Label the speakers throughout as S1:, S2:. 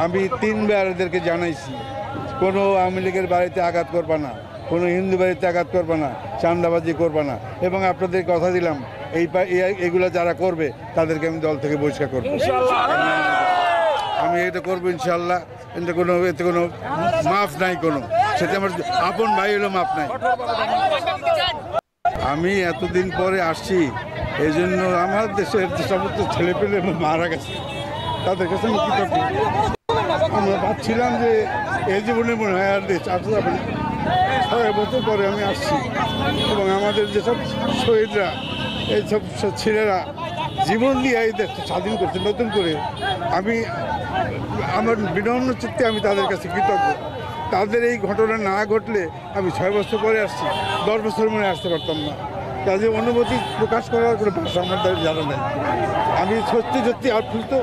S1: আমি তিনবার এদেরকে জানাইছি, কোনো আওয়ামী লীগের বাড়িতে আঘাত করবা না, কোনো হিন্দু বাড়িতে আঘাত করবা না, চাঁদাবাজি করবা না, এবং আপনাদের কথা দিলাম এইগুলো যারা করবে তাদেরকে আমি দল থেকে বহিষ্কার করবো। আমি এটা করবো ইনশাল্লাহ। এতে কোনো মাফ নাই, কোনো সেটা আমার আপন ভাই হলো মাফ নাই। আমি এতদিন পরে আসছি, এই জন্য আমার দেশের যে সমস্ত ছেলেপেলে মারা গেছে তাদের কাছে আমি কৃতজ্ঞ। আমরা ভাবছিলাম যে এই জীবনে মনে হয় আর দেশ আসতে যাবে না। 6 বছর পরে আমি আসছি, এবং আমাদের যেসব শহীদরা, এইসব ছেলেরা জীবন দিয়ে এই দেশটা স্বাধীন করছে নতুন করে, আমি আমার বিনম্র চিত্তে আমি তাদের কাছে কৃতজ্ঞ। তাদের এই ঘটনা না ঘটলে আমি 6 বছর পরে আসছি, 10 বছর মনে আসতে পারতাম না। কাজে অনুভূতি প্রকাশ করার কোনো ভাষা আমার জানা নেই। আমি সত্যি আপ্লুত,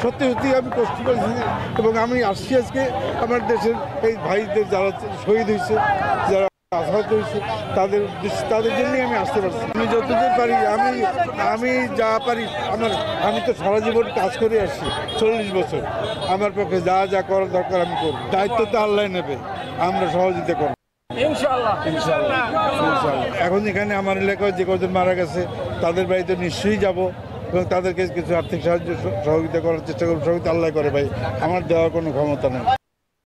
S1: সত্যি আমি কষ্ট করেছি, এবং আমি আসছি আজকে আমার দেশের এই ভাইদের যারা শহীদ হয়েছে, যারা আহত হয়েছে, তাদের জন্যই আমি আসতে পারছি। আমি যতদূর পারি, আমি যা পারি, আমি তো সারা জীবন কাজ করে আসছি 40 বছর। আমার পক্ষে যা করার দরকার আমি করব। দায়িত্ব তো আল্লাহ নেবে, আমরা সহযোগিতা করব ইনশাআল্লাহ। এখন এখানে আমার এলাকায় যে কজন মারা গেছে তাদের বাড়িতে নিশ্চয়ই যাব, এবং তাদেরকে কিছু আর্থিক সাহায্য সহযোগিতা করার চেষ্টা করবো। সহযোগিতা আল্লাহ করে ভাই, আমার দেওয়ার কোনো ক্ষমতা নেই।